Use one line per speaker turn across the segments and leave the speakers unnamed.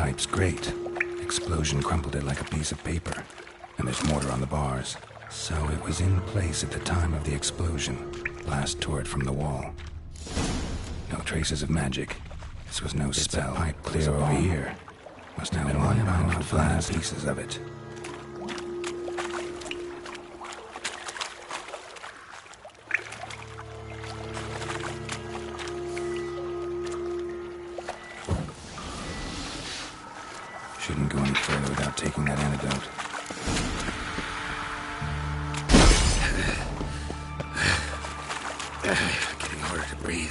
pipe's great. Explosion crumpled it like a piece of paper. And there's mortar on the bars. So it was in place at the time of the explosion. Blast tore it from the wall. No traces of magic. This was no spell. Pipe clear over here. Must have been one bound to blast pieces of it. Shouldn't go any further without taking that antidote.
Getting harder to breathe.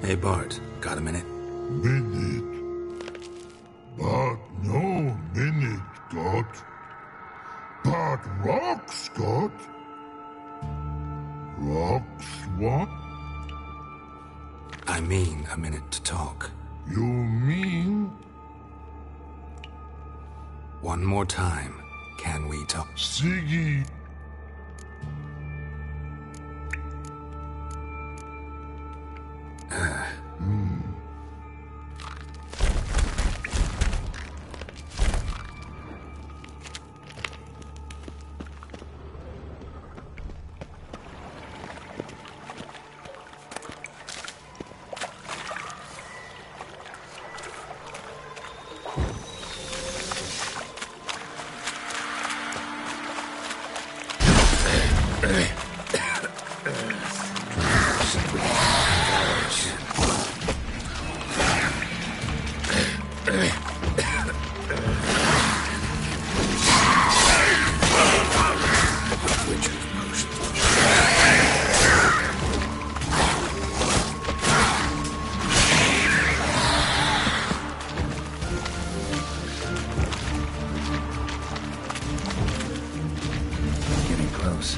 Hey, Bart, got a minute?
Minute. But no minute got. But rocks got. Rocks what?
I mean a minute to talk.
You mean?
One more time. Can we talk?
Siggy.
Getting close.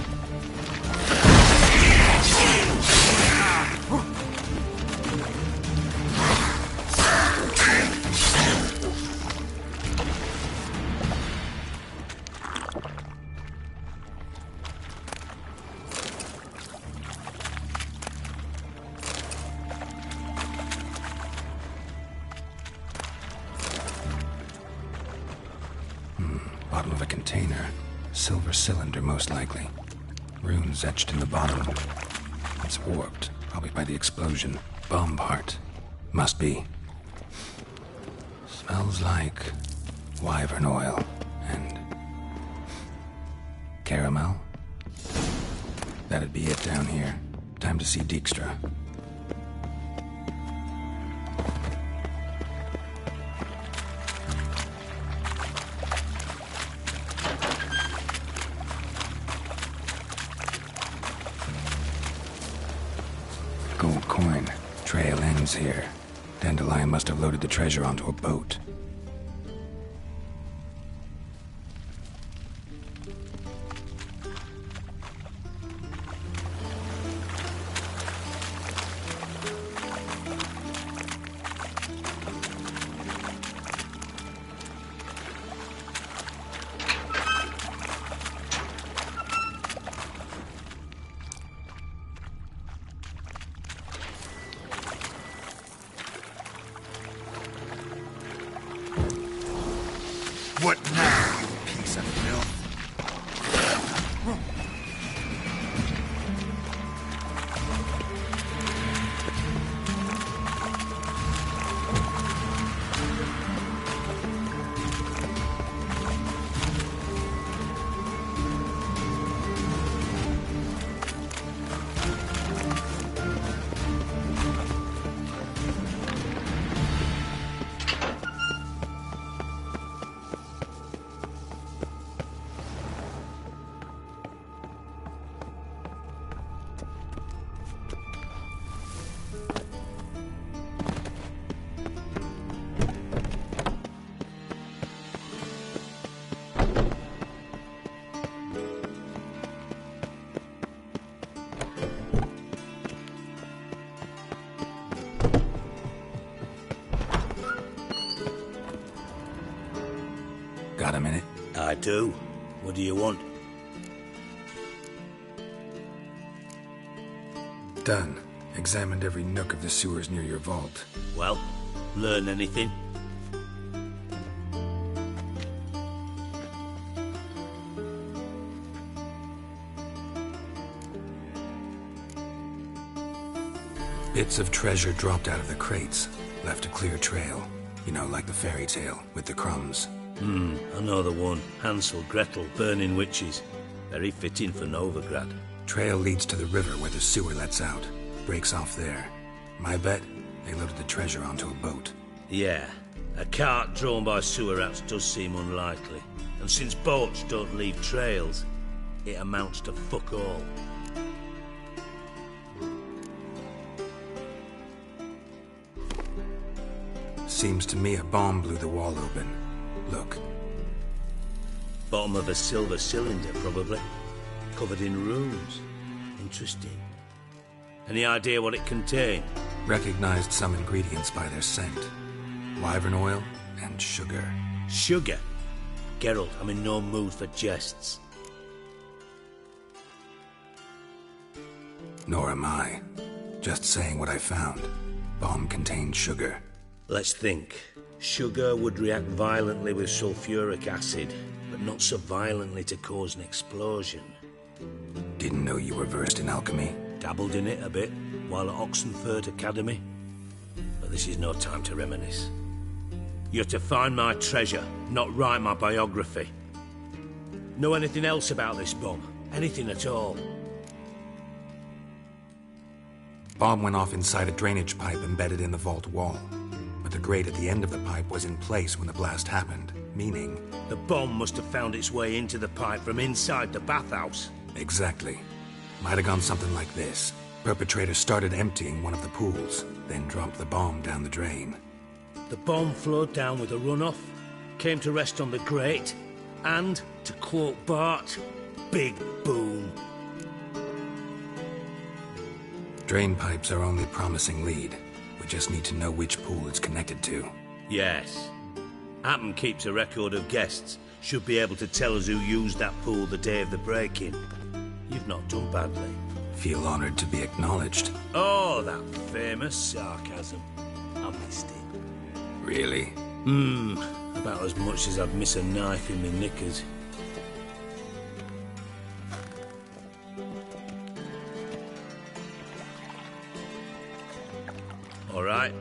Bottom of a container. Silver cylinder, most likely. Runes etched in the bottom. It's warped, probably by the explosion. Bomb part. Must be. Smells like wyvern oil and caramel. That'd be it down here. Time to see Dijkstra. Gold coin. Trail ends here. Dandelion must have loaded the treasure onto a boat.
What now, you piece of filth?
Got a minute?
I do. What do you want?
Done. Examined every nook of the sewers near your vault.
Well, learn anything?
Bits of treasure dropped out of the crates. Left a clear trail. You know, like the fairy tale, with the crumbs.
I know the one. Hansel, Gretel, burning witches. Very fitting for Novigrad.
Trail leads to the river where the sewer lets out. Breaks off there. My bet, they loaded the treasure onto a boat.
Yeah. A cart drawn by sewer rats does seem unlikely. And since boats don't leave trails, it amounts to fuck all.
Seems to me a bomb blew the wall open. Look.
Bottom of a silver cylinder, probably. Covered in runes. Interesting. Any idea what it contained?
Recognized some ingredients by their scent. Wyvern oil and sugar.
Sugar? Geralt, I'm in no mood for jests.
Nor am I. Just saying what I found. Bomb contained sugar.
Let's think. Sugar would react violently with sulfuric acid, but not so violently to cause an explosion.
Didn't know you were versed in alchemy.
Dabbled in it a bit while at Oxenford Academy. But this is no time to reminisce. You're to find my treasure, not write my biography. Know anything else about this bomb? Anything at all?
Bomb went off inside a drainage pipe embedded in the vault wall. But the grate at the end of the pipe was in place when the blast happened, meaning...
The bomb must have found its way into the pipe from inside the bathhouse.
Exactly. Might have gone something like this. Perpetrator started emptying one of the pools, then dropped the bomb down the drain.
The bomb flowed down with a runoff, came to rest on the grate, and, to quote Bart, big boom.
Drain pipes are only promising lead. We just need to know which pool it's connected to.
Yes. Appen keeps a record of guests. Should be able to tell us who used that pool the day of the break-in. You've not done badly.
Feel honored to be acknowledged.
Oh, that famous sarcasm. I missed it.
Really?
About as much as I'd miss a knife in my knickers. All right.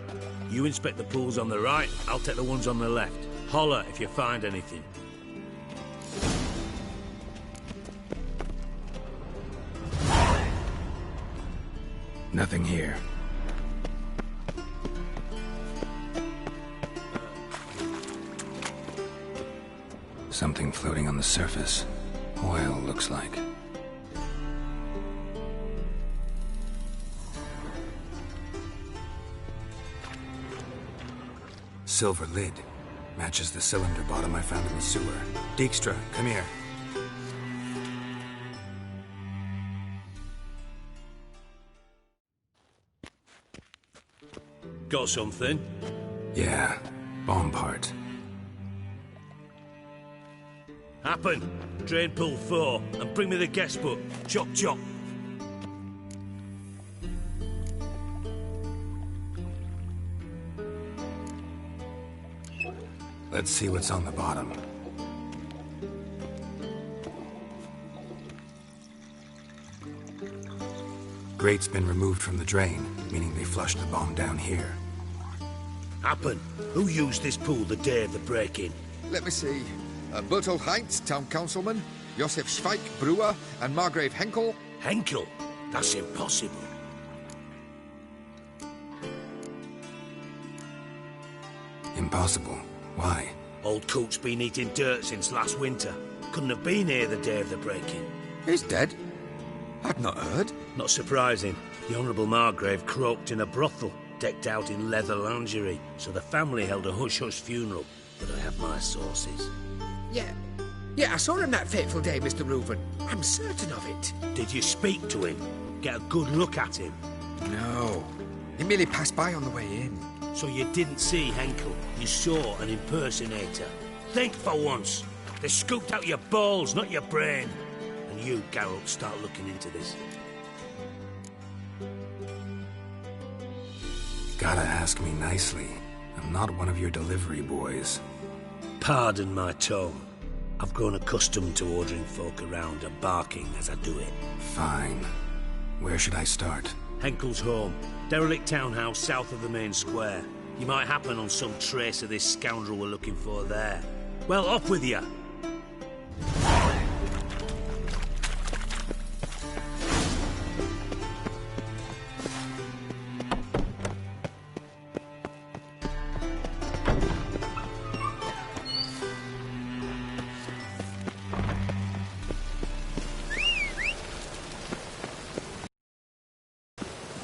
You inspect the pools on the right, I'll take the ones on the left. Holler if you find anything.
Nothing here. Something floating on the surface. Oil, looks like. Silver lid. Matches the cylinder bottom I found in the sewer. Dijkstra, come here.
Got something?
Yeah, bomb part.
Happen. Drain pool 4, and bring me the guest book. Chop chop.
Let's see what's on the bottom. Grate's been removed from the drain, meaning they flushed the bomb down here.
Happen. Who used this pool the day of the break-in?
Let me see. Bertolt Heinz, town councilman, Josef Schweik, brewer, and Margrave Henkel.
Henkel? That's impossible.
Impossible. Why?
Old Coot's been eating dirt since last winter. Couldn't have been here the day of the break-in.
He's dead? I'd not heard.
Not surprising. The Honourable Margrave croaked in a brothel, decked out in leather lingerie, so the family held a hush-hush funeral. But I have my sources.
Yeah, I saw him that fateful day, Mr. Reuven. I'm certain of it.
Did you speak to him? Get a good look at him?
No. He merely passed by on the way in.
So you didn't see Henkel? You saw an impersonator? Think for once. They scooped out your balls, not your brain. And you, Geralt, start looking into this.
Gotta ask me nicely. I'm not one of your delivery boys.
Pardon my tone. I've grown accustomed to ordering folk around and barking as I do it.
Fine. Where should I start?
Henkel's home. Derelict townhouse south of the main square. You might happen on some trace of this scoundrel we're looking for there. Well, off with you.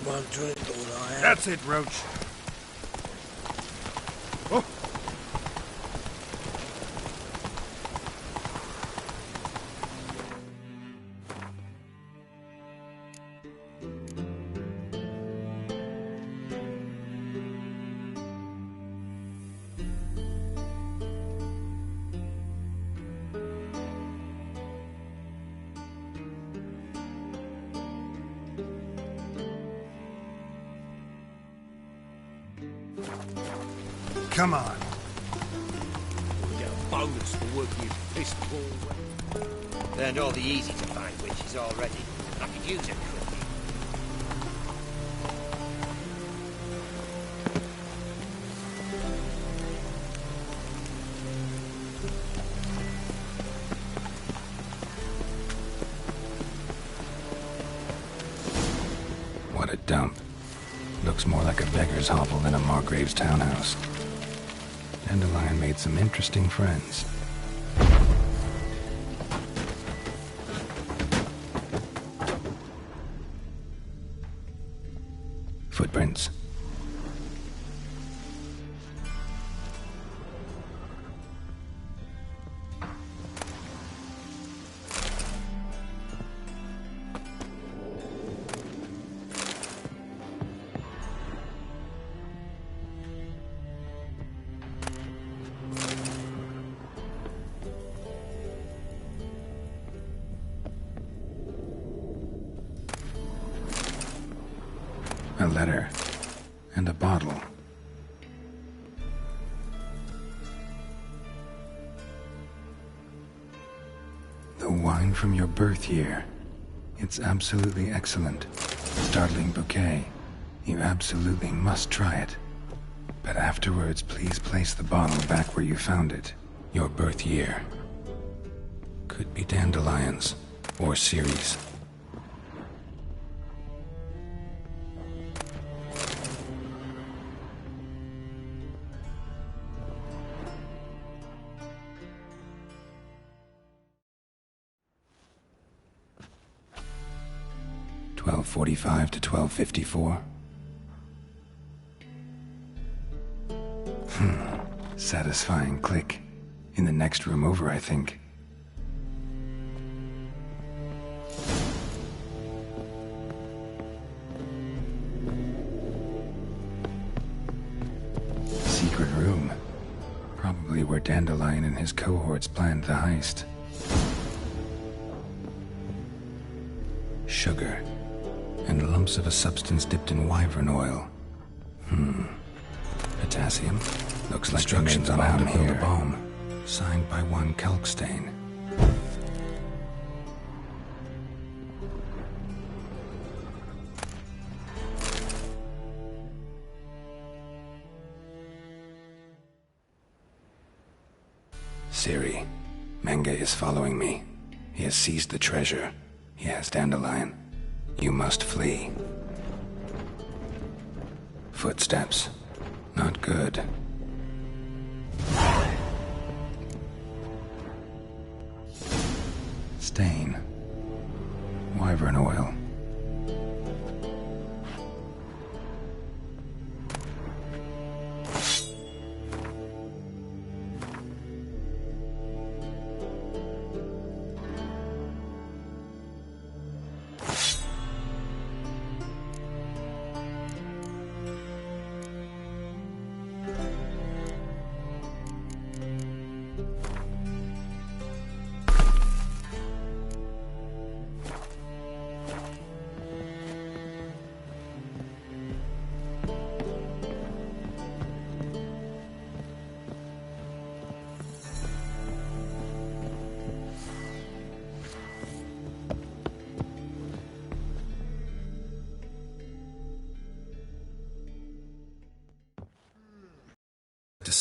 One drink, all I have.
That's it, Roach. Oh. Come on.
We'll get a bonus for working your fist ball.
Learned all the easy to find witches already. I could use a cookie.
What a dump. Looks more like a beggar's hovel than a Margrave's townhouse. Dandelion made some interesting friends. Footprints. A letter. And a bottle. The wine from your birth year. It's absolutely excellent. Startling bouquet. You absolutely must try it. But afterwards, please place the bottle back where you found it. Your birth year. Could be dandelions. Or Ceres. .45 to 12:54. Satisfying click. In the next room over, I think. Secret room. Probably where Dandelion and his cohorts planned the heist. Sugar. And lumps of a substance dipped in wyvern oil. Potassium. Looks like instructions on how to build a bomb. Signed by one Kalkstein. Ciri. Menge is following me. He has seized the treasure. He has Dandelion. You must flee. Footsteps. Not good. Stain. Wyvern oil.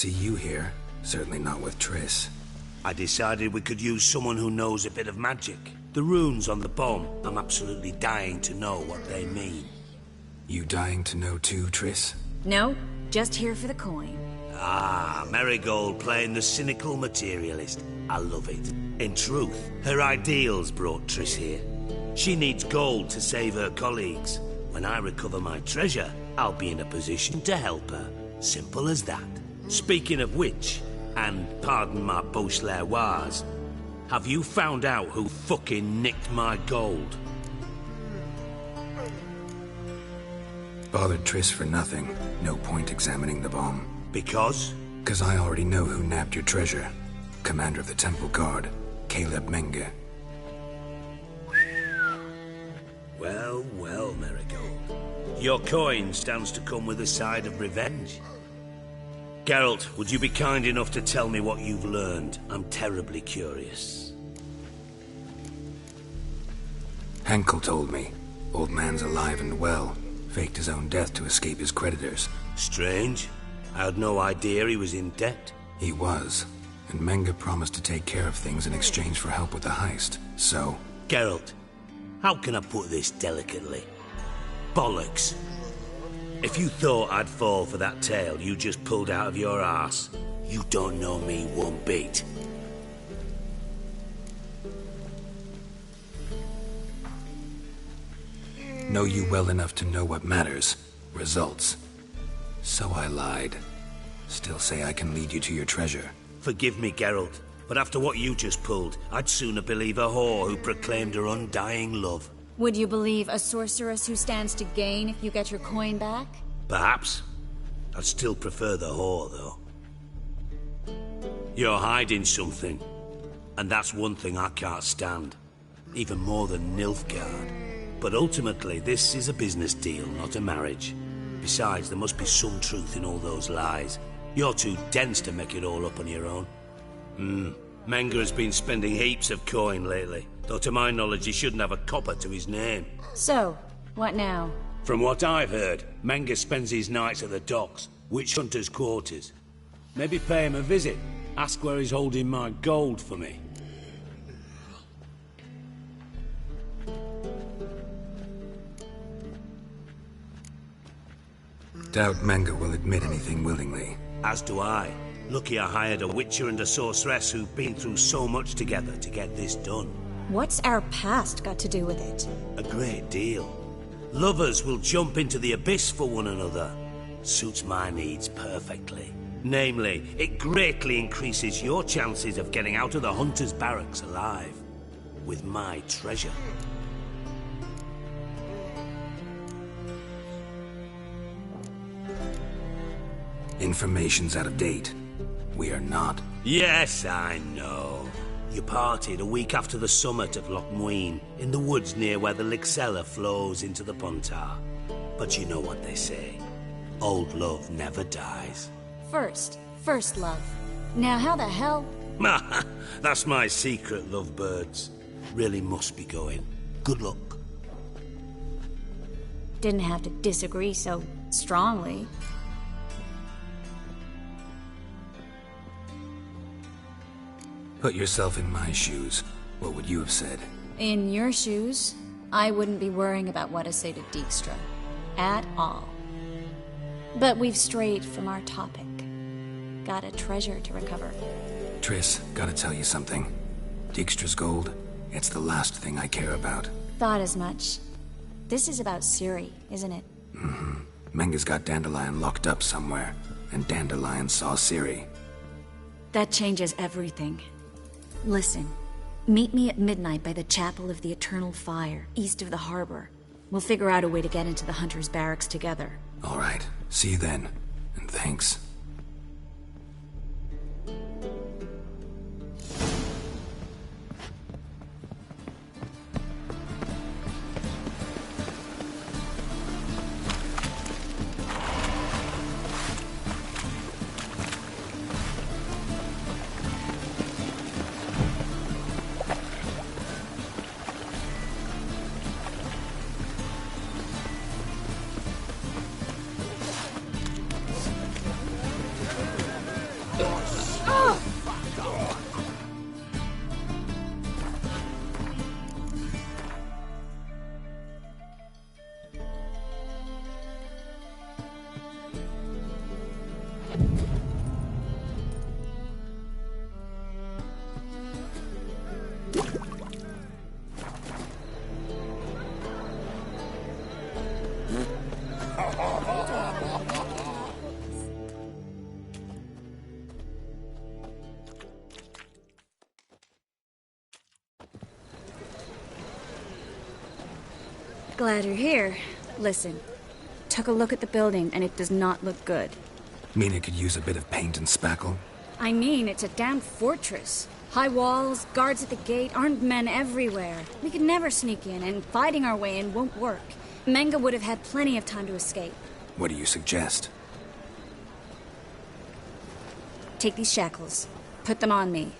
see you here. Certainly not with Triss.
I decided we could use someone who knows a bit of magic. The runes on the bomb, I'm absolutely dying to know what they mean.
You dying to know too, Triss?
No, just here for the coin.
Ah, Marigold playing the cynical materialist. I love it. In truth, her ideals brought Triss here. She needs gold to save her colleagues. When I recover my treasure, I'll be in a position to help her. Simple as that. Speaking of which, and pardon my Beauclervois, have you found out who fucking nicked my gold?
Bothered Triss for nothing. No point examining the bomb.
Because?
'Cause I already know who nabbed your treasure. Commander of the Temple Guard, Caleb Menge.
Well, well, Marigold. Your coin stands to come with a side of revenge. Geralt, would you be kind enough to tell me what you've learned? I'm terribly curious.
Henkel told me. Old man's alive and well. Faked his own death to escape his creditors.
Strange. I had no idea he was in debt.
He was. And Menge promised to take care of things in exchange for help with the heist. So...
Geralt, how can I put this delicately? Bollocks. If you thought I'd fall for that tale you just pulled out of your arse, you don't know me one bit.
Know you well enough to know what matters. Results. So I lied. Still say I can lead you to your treasure.
Forgive me, Geralt, but after what you just pulled, I'd sooner believe a whore who proclaimed her undying love.
Would you believe a sorceress who stands to gain if you get your coin back?
Perhaps. I'd still prefer the whore, though. You're hiding something, and that's one thing I can't stand. Even more than Nilfgaard. But ultimately, this is a business deal, not a marriage. Besides, there must be some truth in all those lies. You're too dense to make it all up on your own. Menge has been spending heaps of coin lately, though to my knowledge he shouldn't have a copper to his name.
So, what now?
From what I've heard, Menge spends his nights at the docks, witch hunters' quarters. Maybe pay him a visit. Ask where he's holding my gold for me.
Doubt Menge will admit anything willingly.
As do I. Lucky I hired a witcher and a sorceress who've been through so much together to get this done.
What's our past got to do with it?
A great deal. Lovers will jump into the abyss for one another. Suits my needs perfectly. Namely, it greatly increases your chances of getting out of the hunter's barracks alive. With my treasure.
Information's out of date. We are not.
Yes, I know. You parted a week after the summit of Loch Muin, in the woods near where the Lixella flows into the Pontar. But you know what they say. Old love never dies.
First love. Now how the hell?
That's my secret, lovebirds. Really must be going. Good luck.
Didn't have to disagree so strongly.
Put yourself in my shoes. What would you have said?
In your shoes, I wouldn't be worrying about what to say to Dijkstra. At all. But we've strayed from our topic. Got a treasure to recover.
Triss, gotta tell you something. Dijkstra's gold, it's the last thing I care about.
Thought as much. This is about Ciri, isn't it?
Menge's got Dandelion locked up somewhere, and Dandelion saw Ciri.
That changes everything. Listen, meet me at midnight by the Chapel of the Eternal Fire, east of the harbor. We'll figure out a way to get into the Hunter's Barracks together.
All right, see you then, and thanks.
Glad you're here. Listen, took a look at the building and it does not look good.
Mean it could use a bit of paint and spackle?
I mean, it's a damn fortress. High walls, guards at the gate, armed men everywhere. We could never sneak in, and fighting our way in won't work. Menge would have had plenty of time to escape.
What do you suggest?
Take these shackles. Put them on me.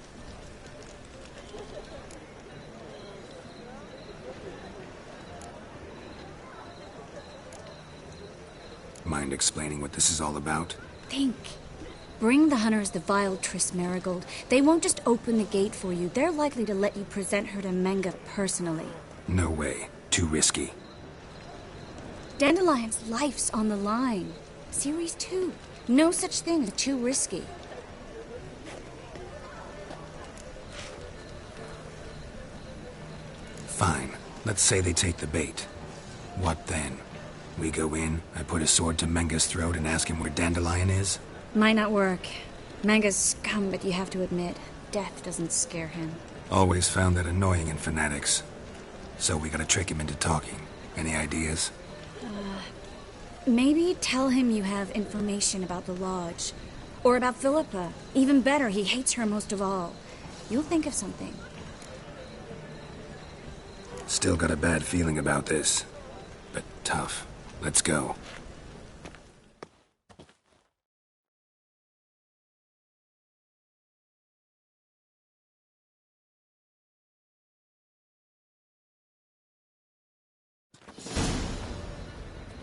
Mind explaining what this is all about?
Think. Bring the hunters the vile Triss Merigold. They won't just open the gate for you. They're likely to let you present her to Menge personally.
No way. Too risky.
Dandelion's life's on the line. Series 2. No such thing as too risky.
Fine. Let's say they take the bait. What then? We go in, I put a sword to Menge's throat and ask him where Dandelion is?
Might not work. Menge's scum, but you have to admit, death doesn't scare him.
Always found that annoying in fanatics. So we gotta trick him into talking. Any ideas?
Maybe tell him you have information about the Lodge. Or about Philippa. Even better, he hates her most of all. You'll think of something.
Still got a bad feeling about this. But tough. Let's go.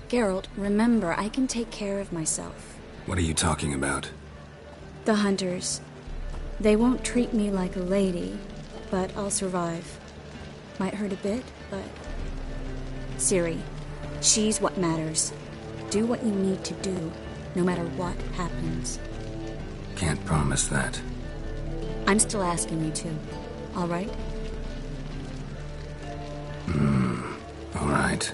Geralt, remember, I can take care of myself.
What are you talking about?
The hunters. They won't treat me like a lady, but I'll survive. Might hurt a bit, but... Ciri, she's what matters. Do what you need to do, no matter what happens.
Can't promise that.
I'm still asking you to, all right?
All right.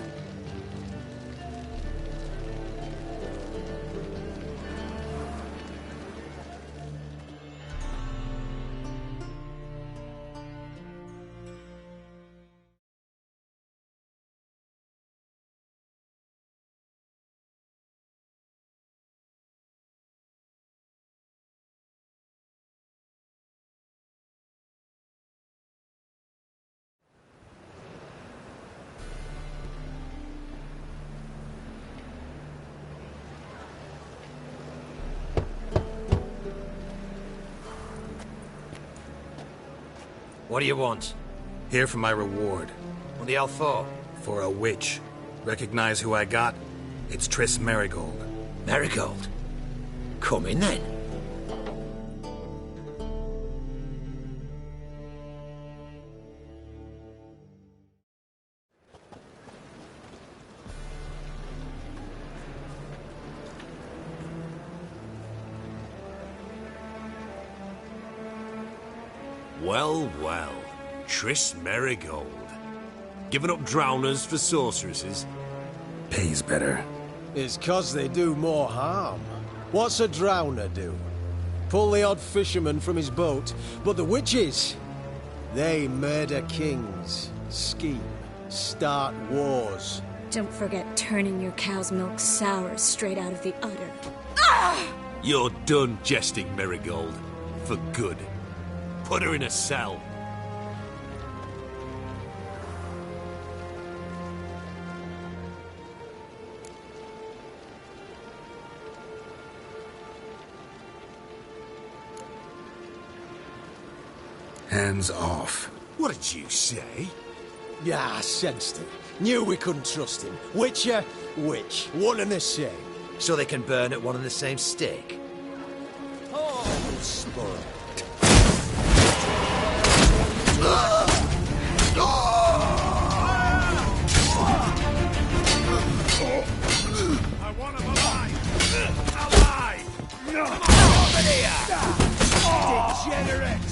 What do you want?
Here for my reward.
What the hell for?
For a witch. Recognize who I got? It's Triss Merigold.
Merigold? Come in then.
Well, well. Triss Merigold. Giving up drowners for sorceresses?
Pays better.
It's 'cause they do more harm. What's a drowner do? Pull the odd fisherman from his boat, but the witches, they murder kings, scheme, start wars.
Don't forget turning your cow's milk sour straight out of the udder.
You're done jesting, Merigold. For good. Put her in a cell.
Hands off.
What did you say?
Yeah, I sensed it. Knew we couldn't trust him. Witcher, witch, one and the same.
So they can burn at one and the same stake?
Oh, spoiled.
I want him alive! Alive!
Over here! Degenerate!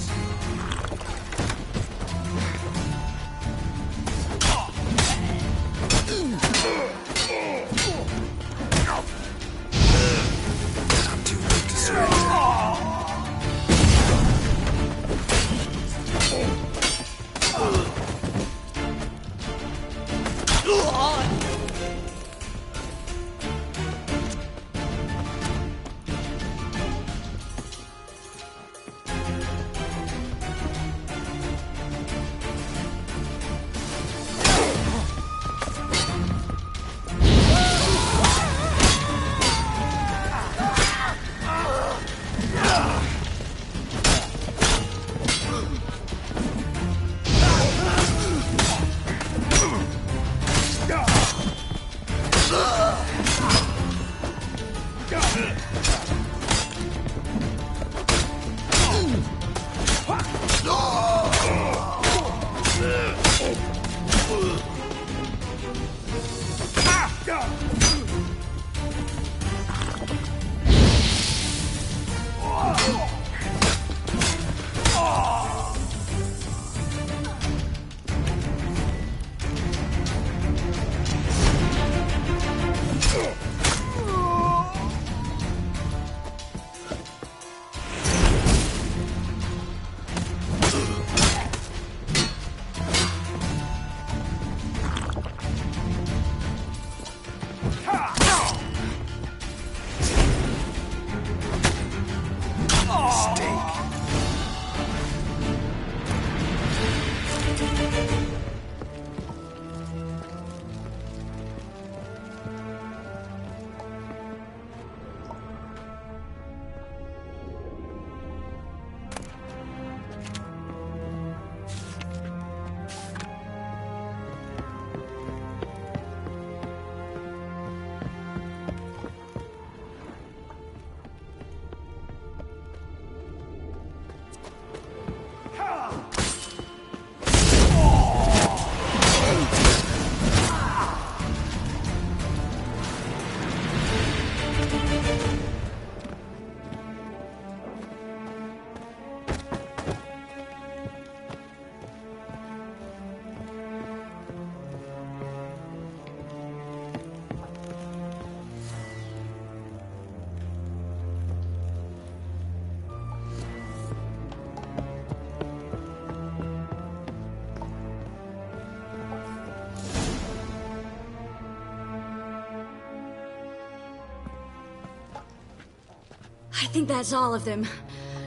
I think that's all of them.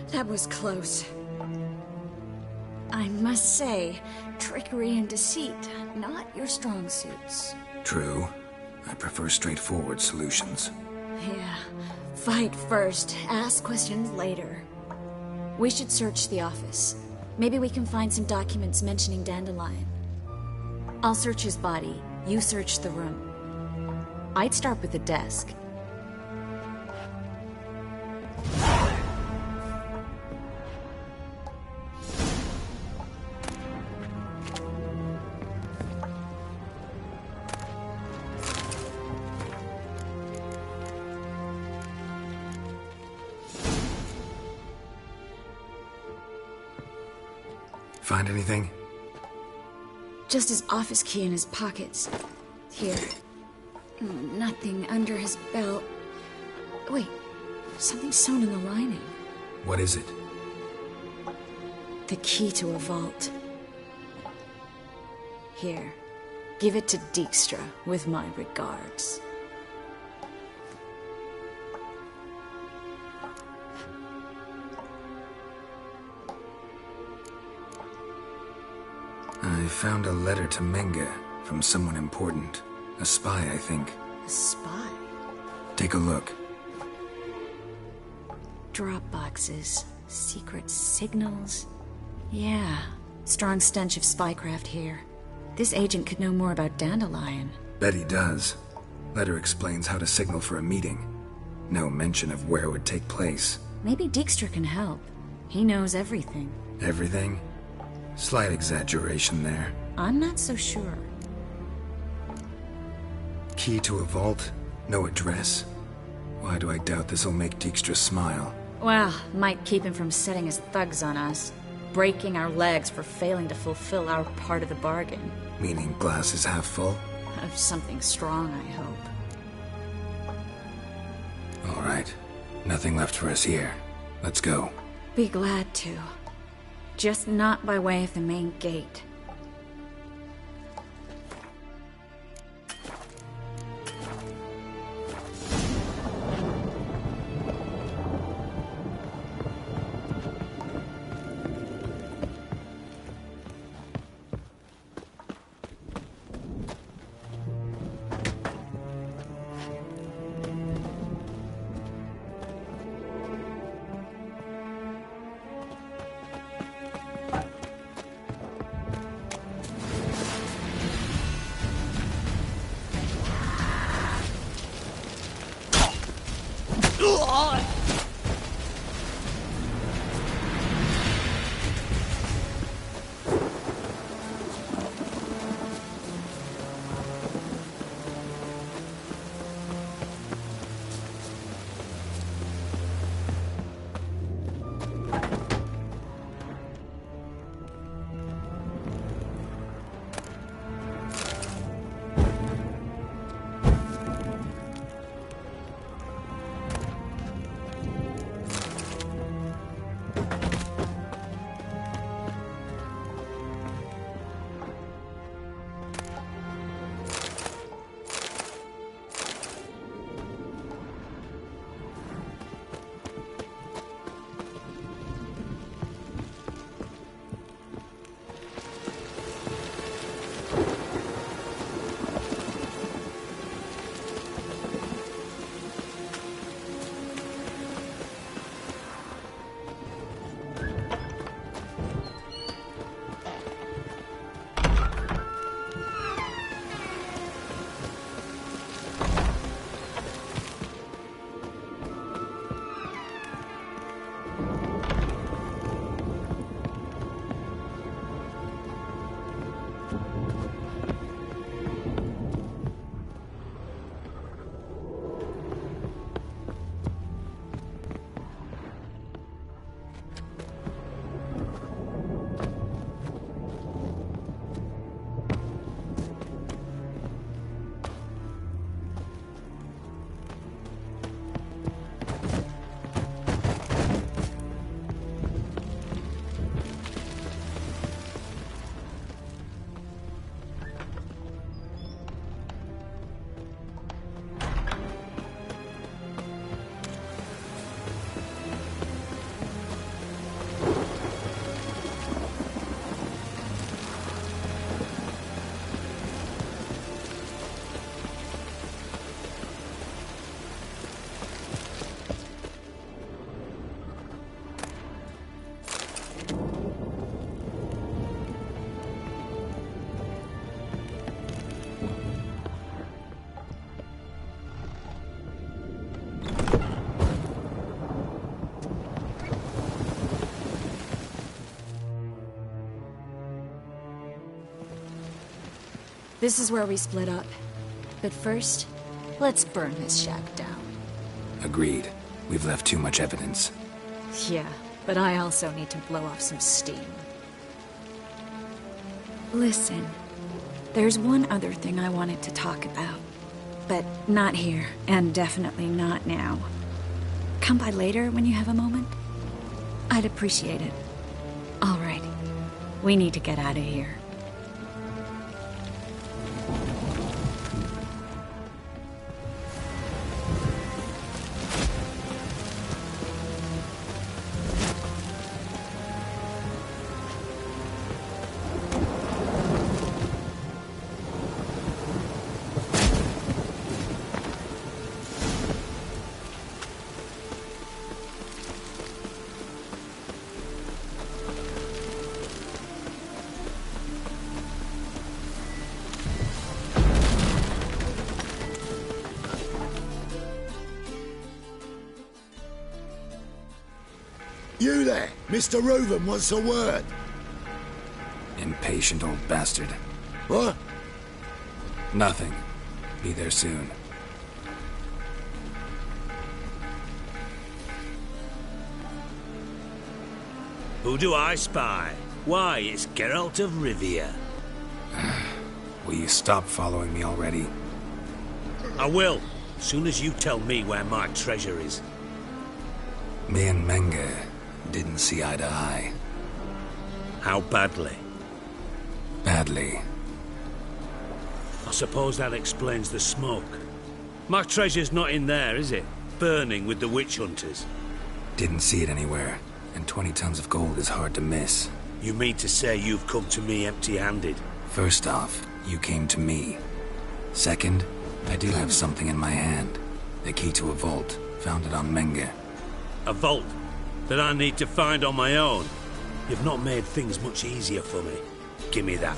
That was close. I must say, trickery and deceit, not your strong suits.
True. I prefer straightforward solutions.
Yeah. Fight first, ask questions later. We should search the office. Maybe we can find some documents mentioning Dandelion. I'll search his body. You search the room. I'd start with the desk.
Find anything?
Just his office key in his pockets. Here. Nothing under his belt. Wait, something sewn in the lining.
What is it?
The key to a vault. Here. Give it to Dijkstra, with my regards.
I found a letter to Menge from someone important. A spy, I think.
A spy?
Take a look.
Drop boxes. Secret signals. Yeah. Strong stench of spycraft here. This agent could know more about Dandelion.
Bet he does. Letter explains how to signal for a meeting. No mention of where it would take place.
Maybe Dijkstra can help. He knows everything.
Everything? Slight exaggeration there.
I'm not so sure.
Key to a vault? No address? Why do I doubt this'll make Dijkstra smile?
Well, might keep him from setting his thugs on us. Breaking our legs for failing to fulfill our part of the bargain.
Meaning glass is half full?
Of something strong, I hope.
All right. Nothing left for us here. Let's go.
Be glad to. Just not by way of the main gate. This is where we split up. But first, let's burn this shack down.
Agreed. We've left too much evidence.
Yeah, but I also need to blow off some steam. Listen, there's one other thing I wanted to talk about. But not here, and definitely not now. Come by later when you have a moment? I'd appreciate it. All right. We need to get out of here.
You there, Mr. Reuven wants a word.
Impatient old bastard.
What?
Nothing. Be there soon.
Who do I spy? Why, it's Geralt of Rivia.
Will you stop following me already?
I will, as soon as you tell me where my treasure is.
Me and Menge didn't see eye to eye.
How badly?
Badly.
I suppose that explains the smoke. My treasure's not in there, is it? Burning with the witch hunters.
Didn't see it anywhere, and 20 tons of gold is hard to miss.
You mean to say you've come to me empty-handed?
First off, you came to me. Second, I do have something in my hand. The key to a vault, found it on Menge.
A vault that I need to find on my own. You've not made things much easier for me. Give me that.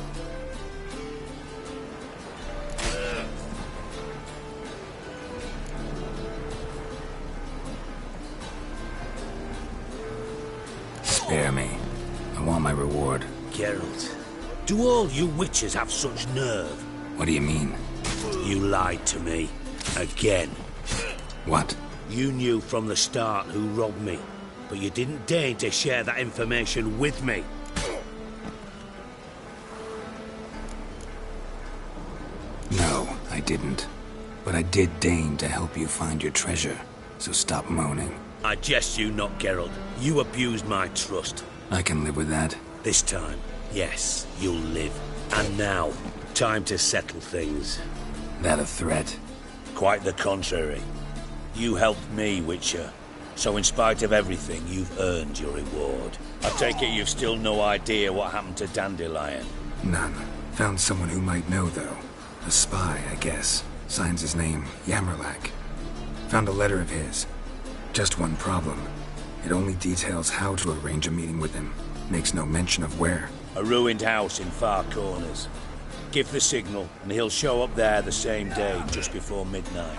Spare me. I want my reward.
Geralt, do all you witches have such nerve?
What do you mean?
You lied to me. Again.
What?
You knew from the start who robbed me, but you didn't deign to share that information with me.
No, I didn't. But I did deign to help you find your treasure, so stop moaning.
I jest you not, Geralt. You abused my trust.
I can live with that.
This time, yes, you'll live. And now, time to settle things.
That a threat?
Quite the contrary. You helped me, Witcher. So in spite of everything, you've earned your reward. I take it you've still no idea what happened to Dandelion.
None. Found someone who might know, though. A spy, I guess. Signs his name, Yammerlak. Found a letter of his. Just one problem. It only details how to arrange a meeting with him. Makes no mention of where.
A ruined house in Far Corners. Give the signal, and he'll show up there the same day, just before midnight.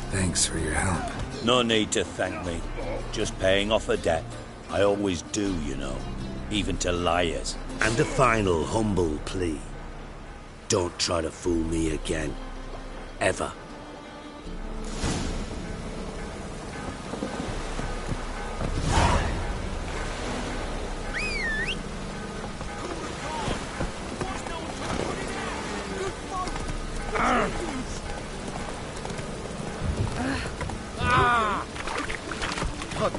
Thanks for your help.
No need to thank me. Just paying off a debt. I always do, you know. Even to liars. And a final humble plea. Don't try to fool me again. Ever.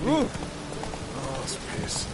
Oh, it's piss.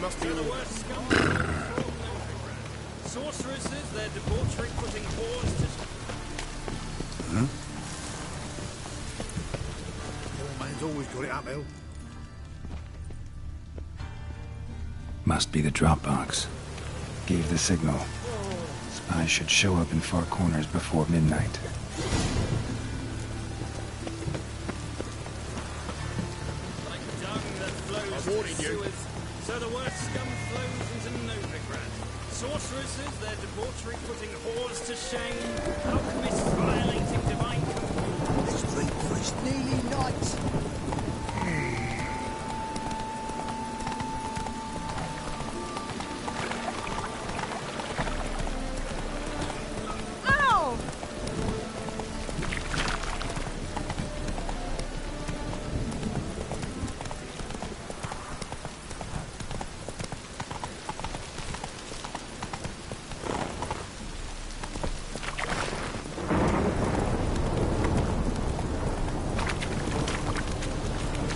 must be
The worst scum. Sorceresses, their debauchery putting horns to...
Huh? Old man's always got it uphill.
Must be the drop box. Gave the signal. Spies should show up in far corners before midnight.
Like dung that flows
warning
into
you.
sewers, so the worst scum flows into Novigrad. Sorceresses, their debauchery putting whores to shame. Alchemists violating divine command.
This street priest nearly night.
Ow!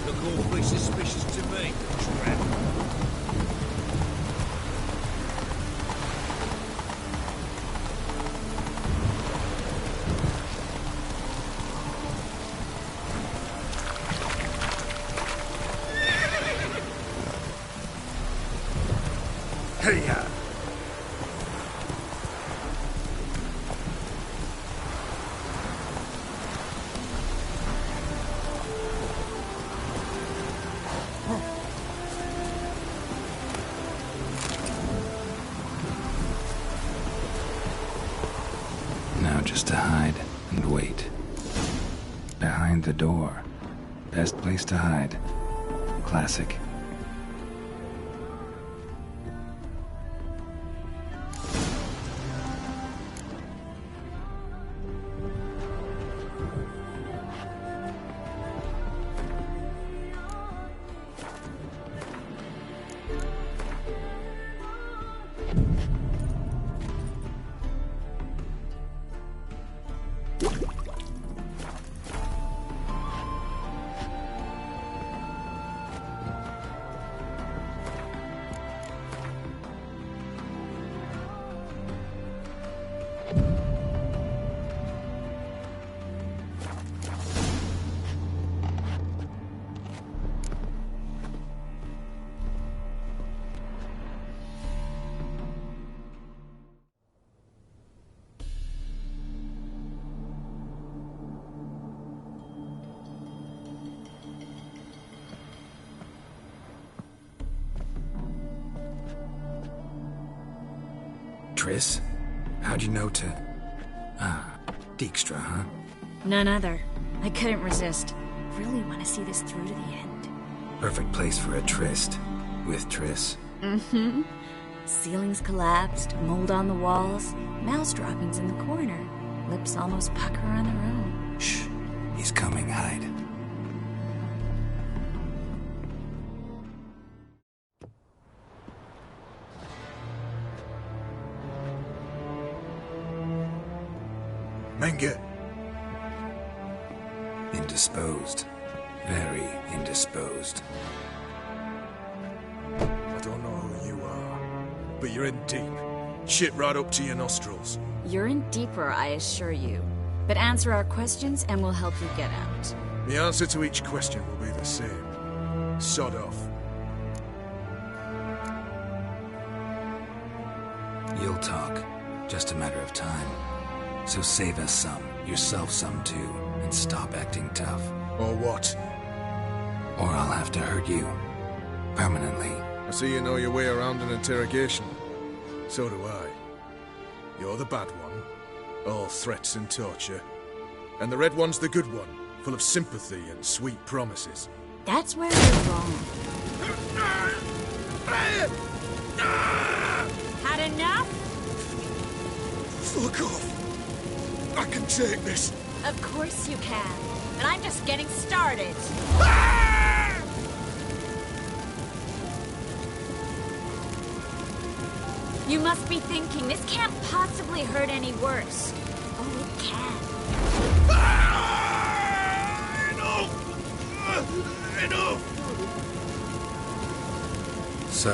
Look awfully suspicious to me, Strap.
Hey-ya!
Now just to hide and wait. Behind the door. Best place to hide. Classic. Triss? How'd you know to... Ah, Dijkstra, huh?
None other. I couldn't resist. Really want to see this through to the end.
Perfect place for a tryst. With Triss.
Mm-hmm. Ceilings collapsed, mold on the walls, mouse droppings in the corner. Lips almost pucker on their own.
Shh. He's coming, hide.
Menge.
Indisposed. Very indisposed.
I don't know who you are, but you're in deep. Shit right up to your nostrils.
You're in deeper, I assure you. But answer our questions and we'll help you get out.
The answer to each question will be the same. Sod off.
You'll talk. Just a matter of time. So save us some, yourself some too, and stop acting tough.
Or what?
Or I'll have to hurt you. Permanently.
I see you know your way around an interrogation. So do I. You're the bad one. All threats and torture. And the red one's the good one, full of sympathy and sweet promises.
That's where you're wrong. Had enough?
Fuck off! I can take this.
Of course you can. And I'm just getting started. You must be thinking, this can't possibly hurt any worse. Oh, it can.
Enough! Enough!
So,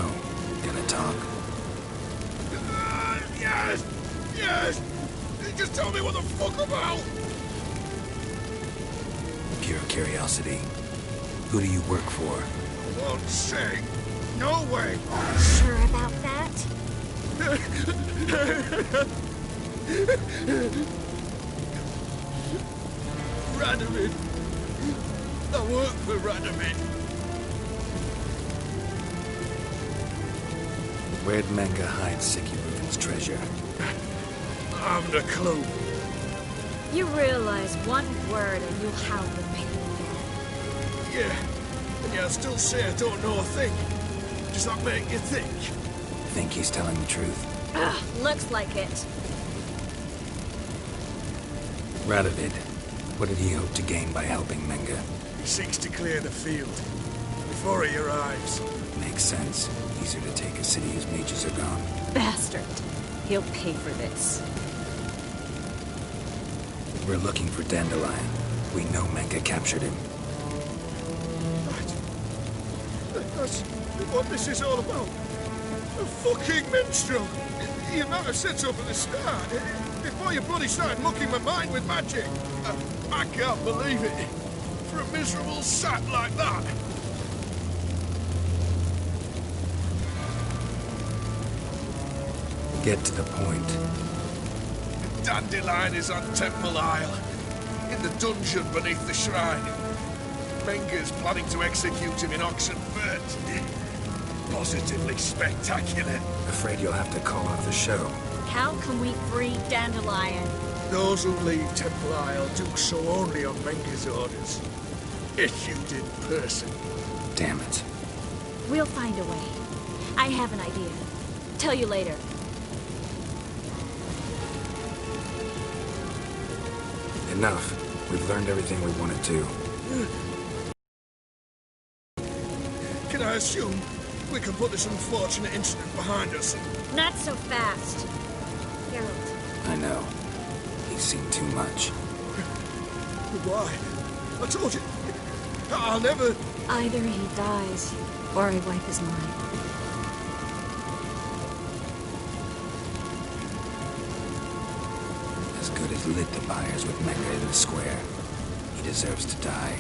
Gonna talk?
Yes! Yes! Just tell me what the fuck about!
Pure curiosity. Who do you work for?
I won't say. No way!
Sure about that?
Radomir. I work for Radomir.
Where'd Menge hide Siki Reuven's treasure?
I haven't a clue.
You realize one word and you'll howl the pain again.
Yeah. And yeah, I still say I don't know a thing. Does that make you think?
Think he's telling the truth?
Ugh, looks like it.
Radovid, what did he hope to gain by helping Menge?
He seeks to clear the field before he arrives.
Makes sense. Easier to take a city whose mages are gone.
Bastard. He'll pay for this.
We're looking for Dandelion. We know Menge captured him.
That's what this is all about. A fucking minstrel! You might have said so from the start. Before you bloody started mucking my mind with magic. I can't believe it. For a miserable sap like that.
Get to the point.
Dandelion is on Temple Isle. In the dungeon beneath the shrine. Menge's planning to execute him in Oxenfurt. Positively spectacular.
Afraid you'll have to call off the show.
How can we free Dandelion?
Those who leave Temple Isle do so only on Menge's orders. Issued in person.
Damn it.
We'll find a way. I have an idea. Tell you later.
Enough. We've learned everything we wanted to.
Can I assume we can put this unfortunate incident behind us?
Not so fast. Geralt.
I know. He's seen too much.
Why? I told you. I'll never...
Either he dies, or I wipe his mind.
As good as lit the fires with Menge in the square. He deserves to die.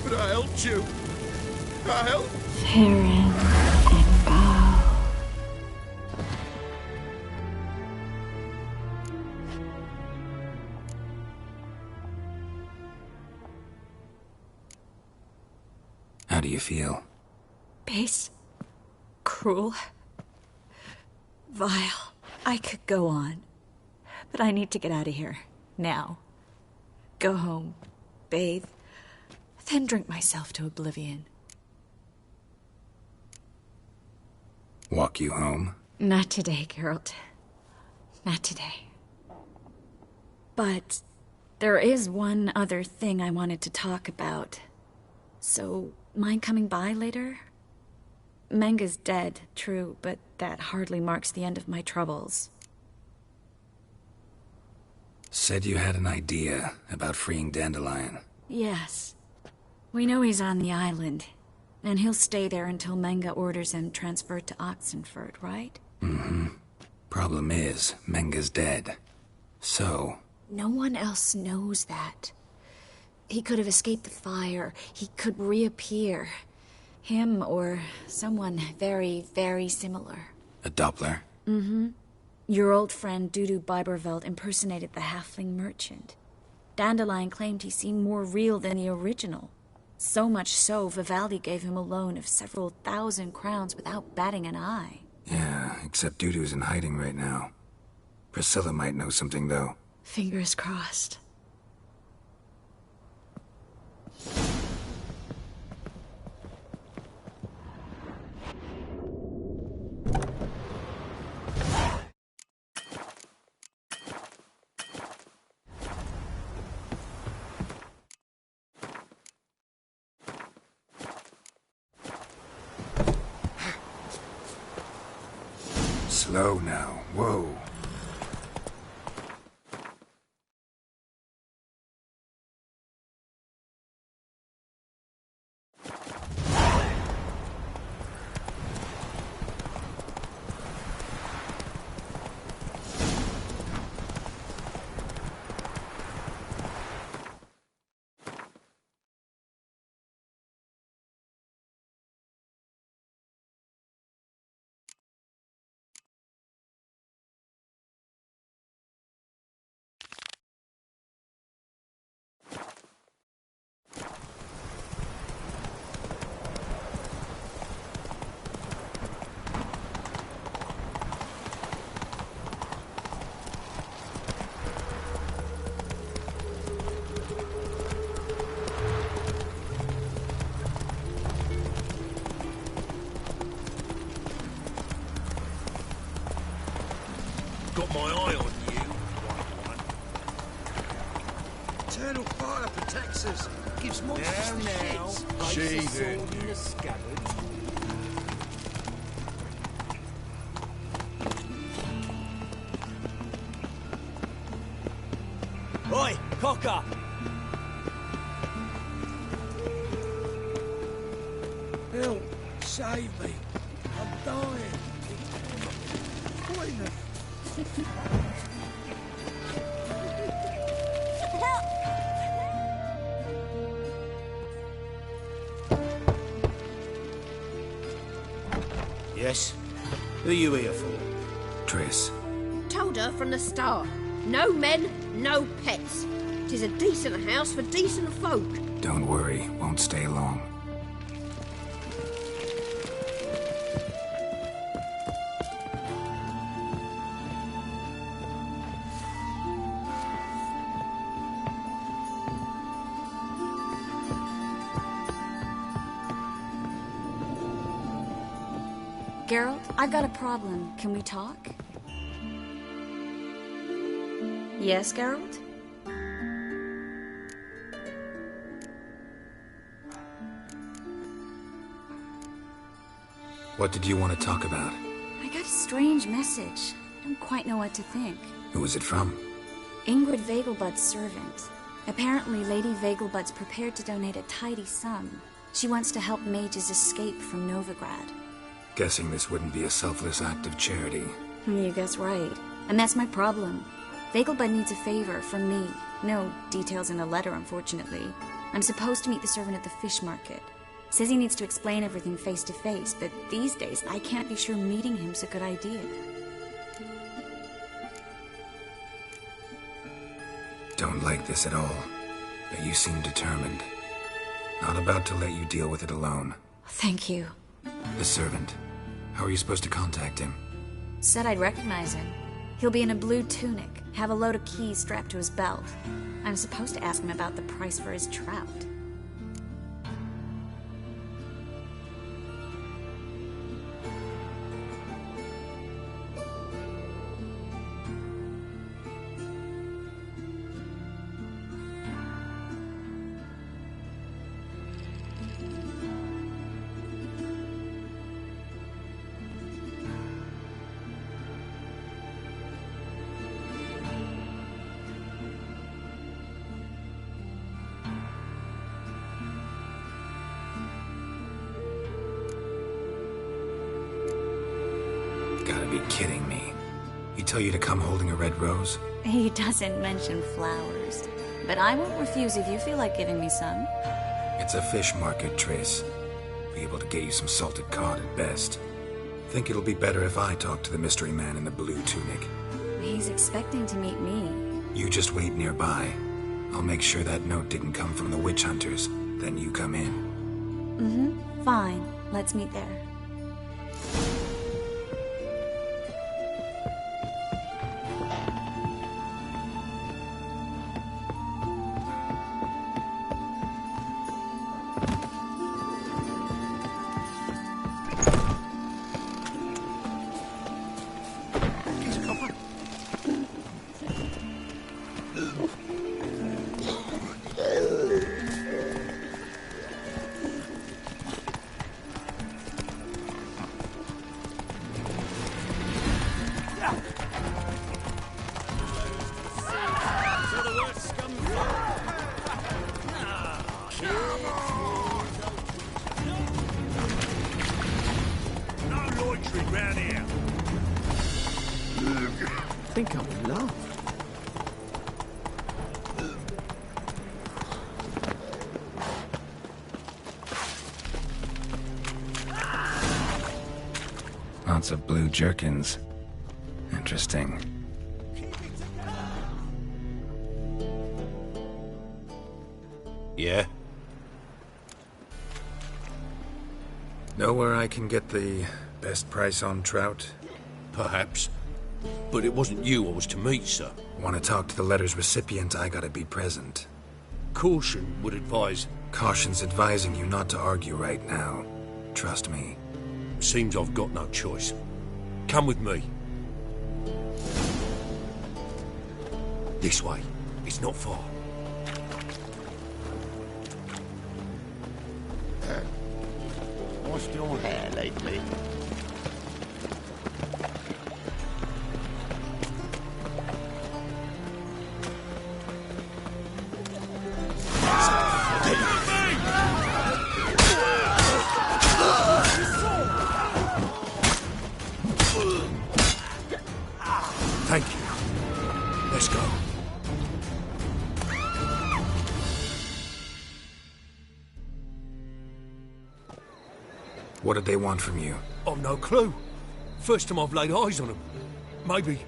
But I helped you. I helped...
Farron and Gal.
How do you feel?
Base. Cruel. Vile. I could go on. But I need to get out of here. Now. Go home. Bathe. Then drink myself to oblivion.
Walk you home?
Not today, Geralt. Not today. But there is one other thing I wanted to talk about. So, mind coming by later? Menge's dead, true, but that hardly marks the end of my troubles.
Said you had an idea about freeing Dandelion.
Yes. We know he's on the island, and he'll stay there until Menge orders him transferred to Oxenfurt, right?
Mm-hmm. Problem is, Menge's dead. So...
No one else knows that. He could have escaped the fire. He could reappear. Him or someone very, very similar.
A Doppler?
Mm-hmm. Your old friend Dudu Biberveld impersonated the halfling merchant. Dandelion claimed he seemed more real than the original. So much so, Vivaldi gave him a loan of several thousand crowns without batting an eye.
Yeah, except Dudu's in hiding right now. Priscilla might know something, though.
Fingers crossed.
Slow now. Whoa.
got my eye on you, white one.
Eternal fire protects us. Gives monsters the
Now,
shits.
place
She
a sword
did.
in the scabbard.
Oi, cocker!
Help! Save me! I'm dying! Poison!
Yes? Who are you here for?
Triss,
Told her from the start. No men, no pets. 'Tis a decent house for decent folk.
don't worry, won't stay long.
Geralt, I've got a problem. Can we talk? Yes, Geralt?
What did you want to talk about?
I got a strange message. I don't quite know what to think.
Who was it from?
Ingrid Vegelbud's servant. Apparently, Lady Vegelbud's prepared to donate a tidy sum. She wants to help mages escape from Novigrad.
Guessing this wouldn't be a selfless act of charity.
You guess right. And that's my problem. Vegelbud needs a favor from me. No details in the letter, unfortunately. I'm supposed to meet the servant at the fish market. Says he needs to explain everything face to face, but these days I can't be sure meeting him's a good idea.
Don't like this at all, but you seem determined. Not about to let you deal with it alone.
Thank you.
The servant. How are you supposed to contact him?
Said I'd recognize him. He'll be in a blue tunic, have a load of keys strapped to his belt. I'm supposed to ask him about the price for his trout.
Gotta be kidding me. He tell you to come holding a red rose?
He doesn't mention flowers. But I won't refuse if you feel like giving me some.
It's a fish market, Triss. Be able to get you some salted cod at best. Think it'll be better if I talk to the mystery man in the blue tunic.
He's expecting to meet me.
You just wait nearby. I'll make sure that note didn't come from the witch hunters. Then you come in.
Mm-hmm. Fine. Let's meet there.
So the word scum.
No loitering round here.
I think I'm in love.
Lots of blue jerkins. Interesting.
Yeah?
Know where I can get the best price on trout?
Perhaps. But it wasn't you I was to meet, sir.
Want to talk to the letter's recipient, I gotta be present.
Caution would advise.
Caution's advising you not to argue right now. Trust me.
Seems I've got no choice. Come with me. This way. It's not far.
Washed your hair lately?
Thank you. Let's go.
What did they want from you?
I've no clue. First time I've laid eyes on them. Maybe...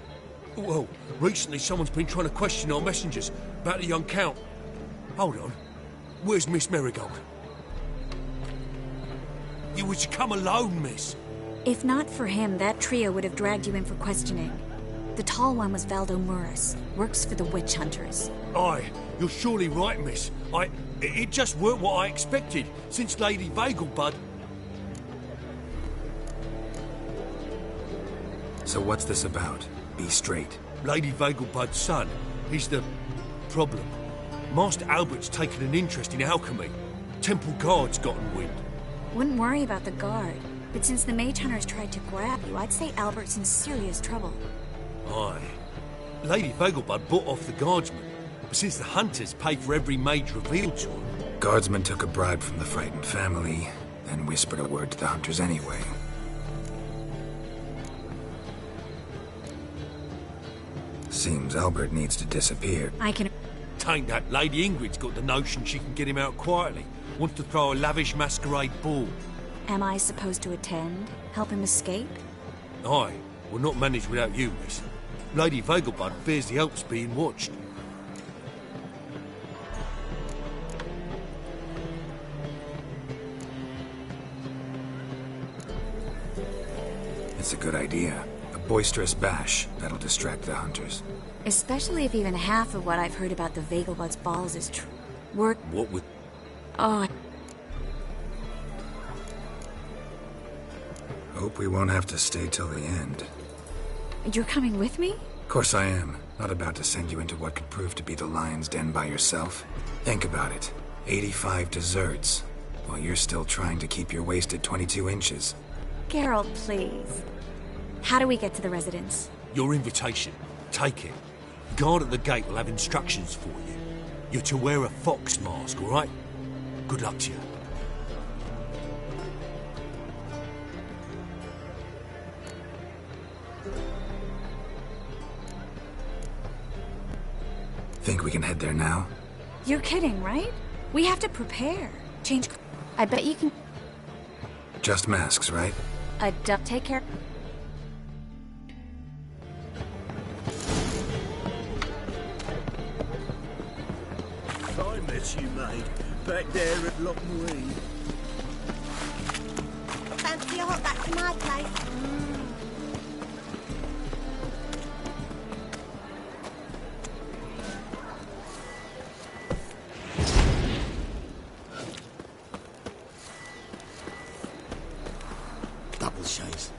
Well, recently someone's been trying to question our messengers about the young Count. Hold on. Where's Miss Marigold? You was to come alone, miss.
If not for him, that trio would have dragged you in for questioning. The tall one was Valdo Muris, works for the witch hunters.
Aye, you're surely right, miss. It just weren't what I expected, since Lady Vegelbud...
So what's this about? Be straight.
Lady Vegelbud's son, he's the problem. Master Albert's taken an interest in alchemy. Temple Guard's gotten wind.
Wouldn't worry about the guard, but since the mage hunters tried to grab you, I'd say Albert's in serious trouble.
Aye. Lady Vegelbud bought off the guardsmen, but since the hunters pay for every mage revealed to them...
Guardsmen took a bribe from the frightened family, then whispered a word to the hunters anyway. Seems Albert needs to disappear.
I can...
Tain't that Lady Ingrid's got the notion she can get him out quietly. Wants to throw a lavish masquerade ball.
Am I supposed to attend? Help him escape?
Aye. We'll not manage without you, miss. Lady Vegelbud fears the Alps being watched.
It's a good idea. A boisterous bash. That'll distract the hunters.
Especially if even half of what I've heard about the Vegelbud's balls is true. What
with...
Oh...
Hope we won't have to stay till the end.
You're coming with me?
Of course I am. Not about to send you into what could prove to be the lion's den by yourself. Think about it. 85 desserts, while you're still trying to keep your waist at 22 inches.
Geralt, please. How do we get to the residence?
Your invitation. Take it. Guard at the gate will have instructions for you. You're to wear a fox mask, all right? Good luck to you.
Think we can head there now?
You're kidding, right? We have to prepare. Change... I bet you can...
Just masks, right?
Take care...
I met you, mate. Back there at Loch Maree.
Fancy a hot back to my place?
Double shades.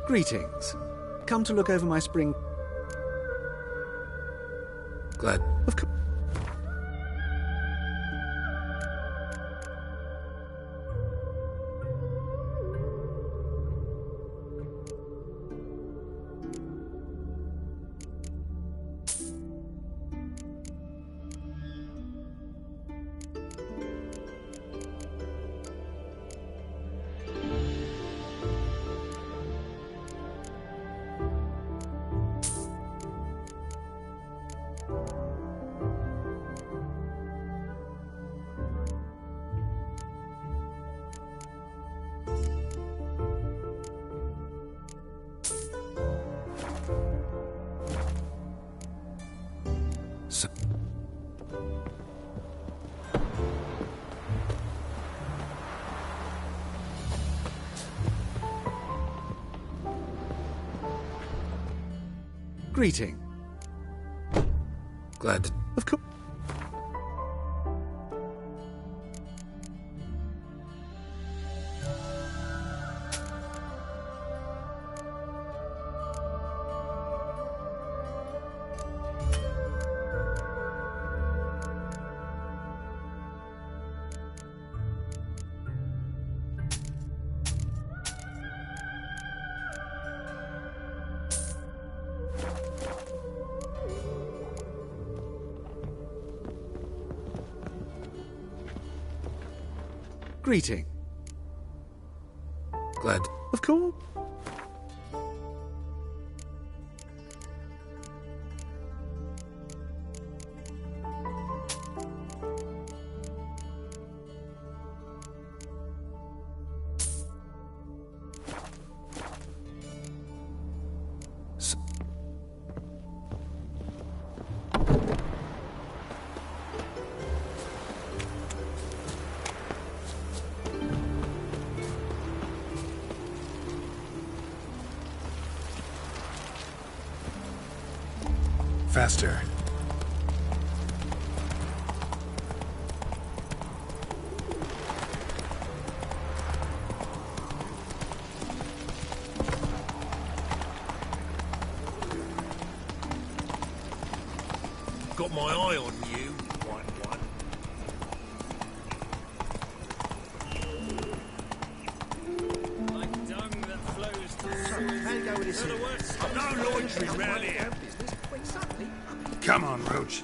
Greetings. Come to look over my spring...
Glad...
Of course. Greeting.
Glad.
Of course. Greeting.
Glad.
Of course.
Faster.
Got my eye on you, White One.
Like dung that flows to sewers.
How you go with this?
So the works
No loitering round here.
Come on, Roach.